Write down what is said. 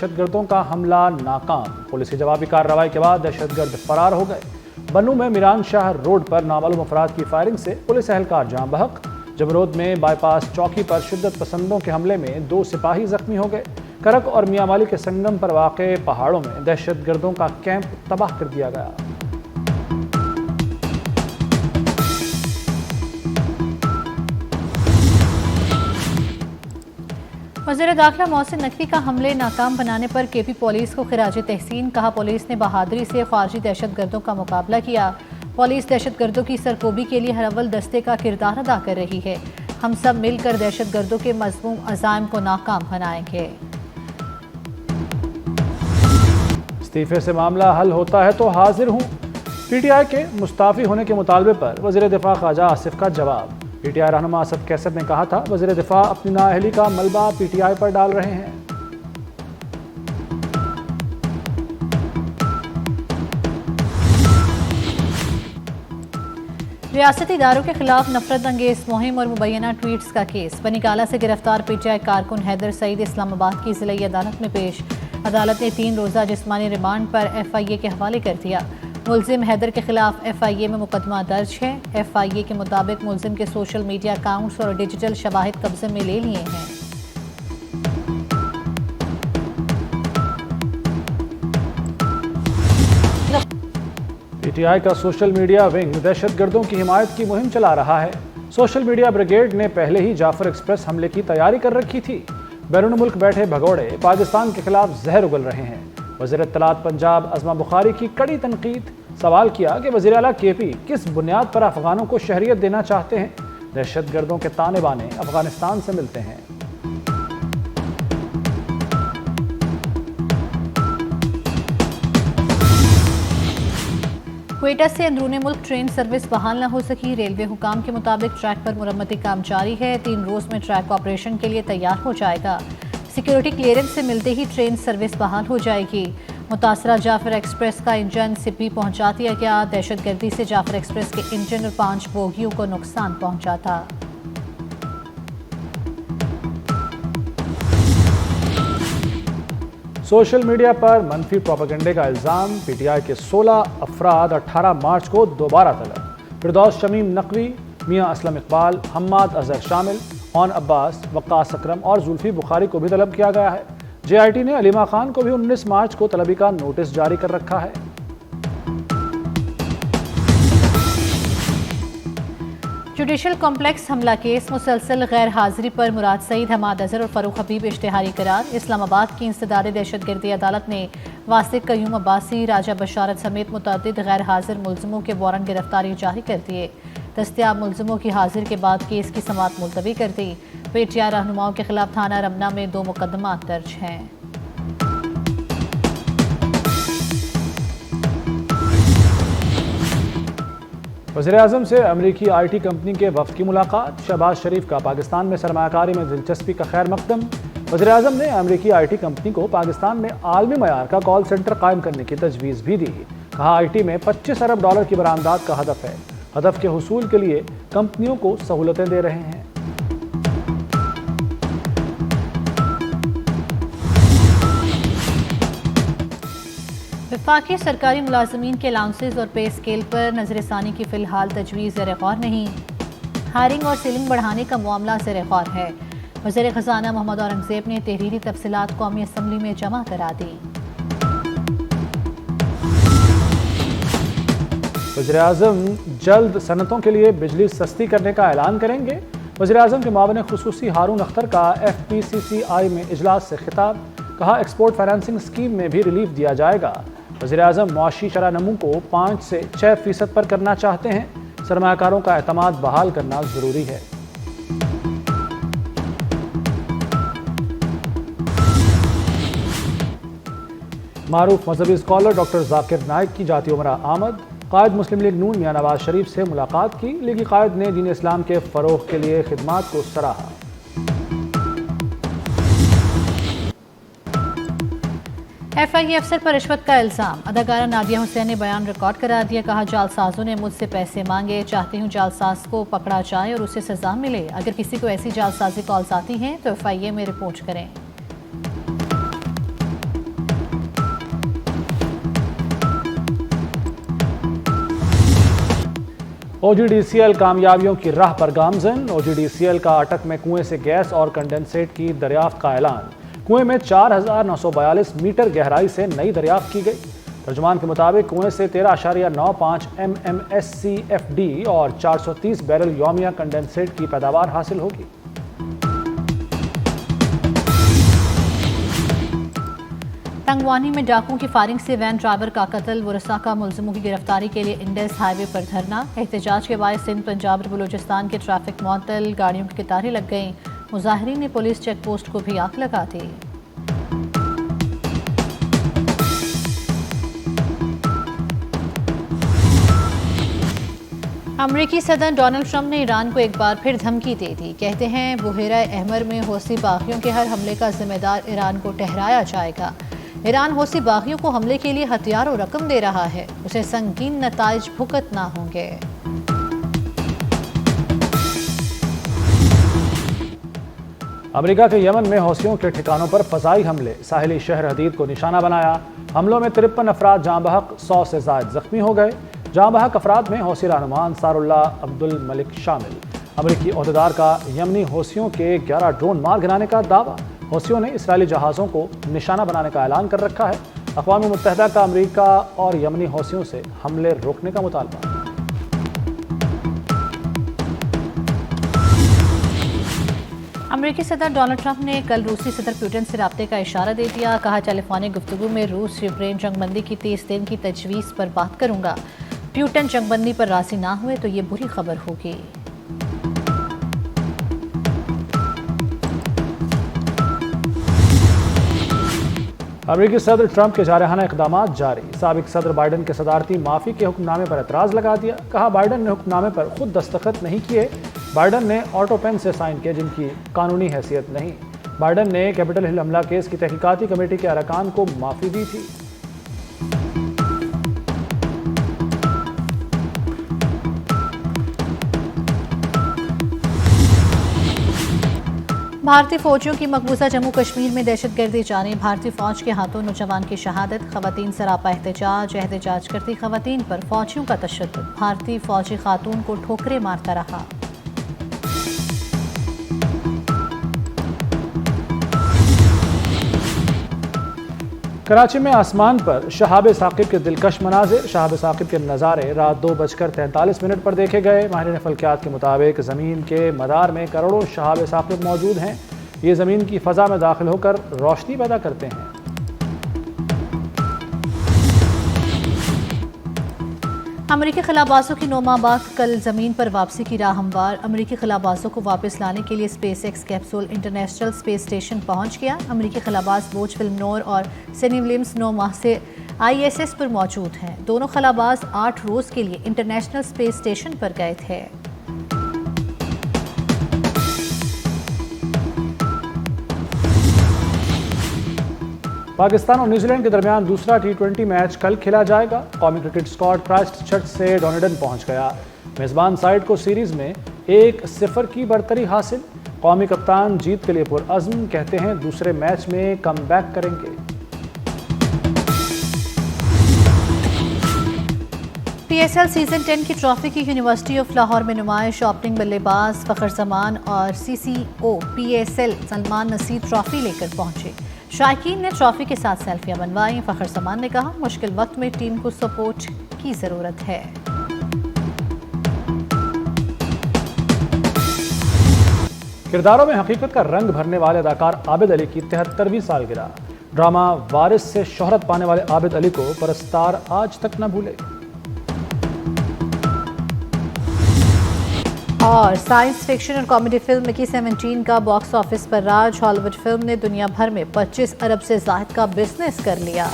دہشت گردوں کا حملہ ناکام، پولیس کی جوابی کارروائی کے بعد دہشت گرد فرار ہو گئے۔ بنوں میں میران شاہ روڈ پر نامعلوم افراد کی فائرنگ سے پولیس اہلکار جاں بحق۔ جمرود میں بائی پاس چوکی پر شدت پسندوں کے حملے میں 2 سپاہی زخمی ہو گئے۔ کرک اور میاں والی کے سنگم پر واقع پہاڑوں میں دہشت گردوں کا کیمپ تباہ کر دیا گیا۔ وزیر داخلہ محسن نقوی کا حملے ناکام بنانے پر کے پی پولیس کو خراج تحسین، کہا پولیس نے بہادری سے خارجی دہشت گردوں کا مقابلہ کیا۔ پولیس دہشت گردوں کی سرکوبی کے لیے ہر اول دستے کا کردار ادا کر رہی ہے۔ ہم سب مل کر دہشت گردوں کے مذموم عزائم کو ناکام بنائیں گے۔ استعفے سے معاملہ حل ہوتا ہے تو حاضر ہوں، پی ٹی آئی کے مستعفی ہونے کے مطالبے پر وزیر دفاع خواجہ آصف کا جواب۔ پی ٹی آئی رہنما اسد کیسر نے کہا تھا وزیر دفاع اپنی نااہلی کا ملبہ پی ٹی آئی پر ڈال رہے ہیں۔ ریاستی اداروں کے خلاف نفرت انگیز مہم اور مبینہ ٹویٹس کا کیس، بنی گالہ سے گرفتار پی ٹی آئی کارکن حیدر سعید اسلام آباد کی ضلعی عدالت میں پیش۔ عدالت نے 3 روزہ جسمانی ریمانڈ پر ایف آئی اے کے حوالے کر دیا۔ ملزم حیدر کے خلاف ایف آئی اے میں مقدمہ درج ہے۔ ایف آئی اے کے مطابق ملزم کے سوشل میڈیا اکاؤنٹس اور ڈیجیٹل شواہد قبضے میں لے لیے ہیں۔ پی ٹی آئی کا سوشل میڈیا ونگ دہشت گردوں کی حمایت کی مہم چلا رہا ہے۔ سوشل میڈیا بریگیڈ نے پہلے ہی جعفر ایکسپریس حملے کی تیاری کر رکھی تھی۔ بیرون ملک بیٹھے بھگوڑے پاکستان کے خلاف زہر اگل رہے ہیں۔ وزیر اطلاعات پنجاب عظمہ بخاری کی کڑی تنقید، سوال کیا کہ وزیر اعلیٰ کے پی کس بنیاد پر افغانوں کو شہریت دینا چاہتے ہیں؟ دہشت گردوں کے تانے بانے افغانستان سے ملتے ہیں۔ کوئٹہ سے اندرون ملک ٹرین سروس بحال نہ ہو سکی، ریلوے حکام کے مطابق ٹریک پر مرمتی کام جاری ہے۔ 3 روز میں ٹریک آپریشن کے لیے تیار ہو جائے گا۔ سیکیورٹی کلیئرنس سے ملتے ہی ٹرین سروس بحال ہو جائے گی۔ متاثرہ جعفر ایکسپریس کا انجن سپی پہنچا دیا گیا۔ دہشت گردی سے جعفر ایکسپریس کے انجن اور 5 بوگیوں کو نقصان پہنچا تھا۔ سوشل میڈیا پر منفی پروپیگنڈے کا الزام، پی ٹی آئی کے 16 افراد 18 مارچ کو دوبارہ طلب۔ فردوس شمیم نقوی، میاں اسلم اقبال، حماد اظہر شامل، اون عباس، وقاص اکرم اور زلفی بخاری کو بھی طلب کیا گیا ہے۔ جے آئی ٹی نے علیمہ خان کو بھی 19 مارچ کو طلبی کا نوٹس جاری کر رکھا ہے۔ جوڈیشل کمپلیکس حملہ کیس، مسلسل غیر حاضری پر مراد سعید، حماد اظہر اور فاروق حبیب اشتہاری قرار۔ اسلام آباد کی انسداد دہشت گردی عدالت نے واسق قیوم عباسی، راجہ بشارت سمیت متعدد غیر حاضر ملزموں کے وارنٹ گرفتاری جاری کر دیے۔ دستیاب ملزموں کی حاضری کے بعد کیس کی سماعت ملتوی کر دی۔ پی ٹی آئی رہنماؤں کے خلاف تھانہ رمنا میں 2 مقدمات درج ہیں۔ وزیر اعظم سے امریکی آئی ٹی کمپنی کے وفد کی ملاقات، شہباز شریف کا پاکستان میں سرمایہ کاری میں دلچسپی کا خیر مقدم۔ وزیر اعظم نے امریکی آئی ٹی کمپنی کو پاکستان میں عالمی معیار کا کال سینٹر قائم کرنے کی تجویز بھی دی۔ کہا آئی ٹی میں $25 ارب کی برآمدات کا ہدف ہے۔ ہدف کے حصول کے لیے کمپنیوں کو سہولتیں دے رہے ہیں۔ وفاقی سرکاری ملازمین کے الاؤنسز اور پے اسکیل پر نظر ثانی کی فی الحال تجویز زیر غور نہیں۔ ہائرنگ اور سیلنگ بڑھانے کا معاملہ زیر غور ہے۔ وزیر خزانہ محمد اورنگزیب نے تحریری تفصیلات قومی اسمبلی میں جمع کرا دی۔ وزیر اعظم جلد صنعتوں کے لیے بجلی سستی کرنے کا اعلان کریں گے۔ وزیر اعظم کے معاون خصوصی ہارون اختر کا ایف پی سی سی آئی میں اجلاس سے خطاب، کہا ایکسپورٹ فائنانسنگ اسکیم میں بھی ریلیف دیا جائے گا۔ وزیر اعظم معاشی شرح نمو کو 5 سے 6% پر کرنا چاہتے ہیں۔ سرمایہ کاروں کا اعتماد بحال کرنا ضروری ہے۔ معروف مذہبی اسکالر ڈاکٹر ذاکر نائک کی جاتی عمرہ آمد، قائد مسلم لیگ نون میاں نواز شریف سے ملاقات کی۔ لیگی قائد نے دین اسلام کے فروغ کے لیے خدمات کو سراہا۔ ایف آئی اے افسر پر رشوت کا الزام، اداکارہ نادیہ حسین نے بیان ریکارڈ کرا دیا۔ کہا جعلسازوں نے مجھ سے پیسے مانگے، چاہتی ہوں جعلساز کو پکڑا جائے اور اسے سزا ملے۔ اگر کسی کو ایسی جعلسازی کالز آتی ہیں تو ایف آئی اے میں رپورٹ کریں۔ OGDCL کامیابیوں کی راہ پر گامزن، OGDCL کا اٹک میں کنویں سے گیس اور کنڈنسیٹ کی دریافت کا اعلان۔ کنویں میں 4942 میٹر گہرائی سے نئی دریافت کی گئی۔ ترجمان کے مطابق کنویں سے 13.95 MMSCFD اور 430 بیرل یومیہ کنڈنسیٹ کی پیداوار حاصل ہوگی۔ تنگوانی میں ڈاکوں کی فائرنگ سے وین ڈرائیور کا قتل، ورثاء کا ملزموں کی گرفتاری کے لیے انڈس ہائی وے پر دھرنا۔ احتجاج کے باعث سندھ، پنجاب اور بلوچستان کی ٹریفک معطل، گاڑیوں کی قطاریں لگ گئیں۔ مظاہرین نے پولیس چیک پوسٹ کو بھی آگ لگا دی۔ امریکی صدر ڈونلڈ ٹرمپ نے ایران کو ایک بار پھر دھمکی دے دی۔ کہتے ہیں بحیرہ احمر میں حوثی باغیوں کے ہر حملے کا ذمہ دار ایران کو ٹھہرایا جائے گا۔ ایران حوثی باغیوں کو حملے کے لیے ہتھیار و رقم دے رہا ہے، اسے سنگین نتائج بھگتنا ہوں گے۔ امریکہ کے یمن میں حوثیوں کے ٹھکانوں پر فضائی حملے، ساحلی شہر حدید کو نشانہ بنایا۔ حملوں میں 53 افراد جاں بحق، 100 سے زائد زخمی ہو گئے۔ جاں بحق افراد میں حوثی رہنما انصار اللہ عبد الملک شامل۔ امریکی عہدیدار کا یمنی حوثیوں کے 11 ڈرون مار گرانے کا دعویٰ۔ حوثیوں نے اسرائیلی جہازوں کو نشانہ بنانے کا اعلان کر رکھا ہے۔ اقوام متحدہ کا امریکہ اور یمنی حوثیوں سے حملے روکنے کا مطالبہ۔ امریکی صدر ڈونلڈ ٹرمپ نے کل روسی صدر پوٹن سے رابطے کا اشارہ دے دیا۔ کہا ٹیلیفونک گفتگو میں روس یوکرین جنگ بندی کی 30 دن کی تجویز پر بات کروں گا۔ پوٹن جنگ بندی پر راضی نہ ہوئے تو یہ بری خبر ہوگی۔ امریکی صدر ٹرمپ کے جارحانہ اقدامات جاری۔ سابق صدر بائیڈن کے صدارتی معافی کے حکم نامے پر اعتراض لگا دیا۔ کہا بائیڈن نے حکم نامے پر خود دستخط نہیں کیے، بائیڈن نے آٹو پین سے سائن کیے جن کی قانونی حیثیت نہیں۔ بائیڈن نے کیپٹل ہل حملہ کیس کی تحقیقاتی کمیٹی کے ارکان کو معافی دی تھی۔ بھارتی فوجیوں کی مقبوضہ جموں کشمیر میں دہشت گردی جاری، بھارتی فوج کے ہاتھوں نوجوان کی شہادت، خواتین سراپا احتجاج کرتی خواتین پر فوجیوں کا تشدد، بھارتی فوجی خاتون کو ٹھوکریں مارتا رہا۔ کراچی میں آسمان پر شہاب ثاقب کے دلکش مناظر، شہاب ثاقب کے نظارے رات 2:43 پر دیکھے گئے۔ ماہرین فلکیات کے مطابق زمین کے مدار میں کروڑوں شہاب ثاقب موجود ہیں۔ یہ زمین کی فضا میں داخل ہو کر روشنی پیدا کرتے ہیں۔ امریکی خلابازوں کی 9 ماہ بعد کل زمین پر واپسی کی راہ ہموار۔ امریکی خلابازوں کو واپس لانے کے لیے space x capsule international space station پہنچ گیا۔ امریکی خلاباز بوچ فلم نور اور سینی ولیمز 9 ماہ سے ISS پر موجود ہیں۔ دونوں خلاباز 8 روز کے لیے انٹرنیشنل اسپیس اسٹیشن پر گئے تھے۔ پاکستان اور نیوزی لینڈ کے درمیان دوسرا T20 میچ کل کھیلا جائے گا۔ قومی کرکٹ اسکواڈ کرائسٹ چرچ سے ڈونیڈن پہنچ گیا۔ میزبان سائیڈ کو سیریز میں 1-0 کی برتری حاصل۔ قومی کپتان جیت کے لیے پرعزم، کہتے ہیں دوسرے میچ میں کم بیک کریں گے۔ PSL سیزن 10 کی ٹرافی کی یونیورسٹی آف لاہور میں نمائش، اوپننگ بلے باز فخر زمان اور CCO PSL Salman Naseer trophy لے کر پہنچے۔ شائقین نے ٹرافی کے ساتھ سیلفیاں بنوائیں۔ فخر زمان نے کہا مشکل وقت میں ٹیم کو سپورٹ کی ضرورت ہے۔ کرداروں میں حقیقت کا رنگ بھرنے والے اداکار عابد علی کی 73ویں سالگرہ۔ ڈرامہ وارث سے شہرت پانے والے عابد علی کو پرستار آج تک نہ بھولے۔ اور سائنس فکشن اور کامیڈی فلم مکی 17 کا باکس آفس پر راج، ہالی ووڈ فلم نے دنیا بھر میں 25 ارب سے زائد کا بزنس کر لیا۔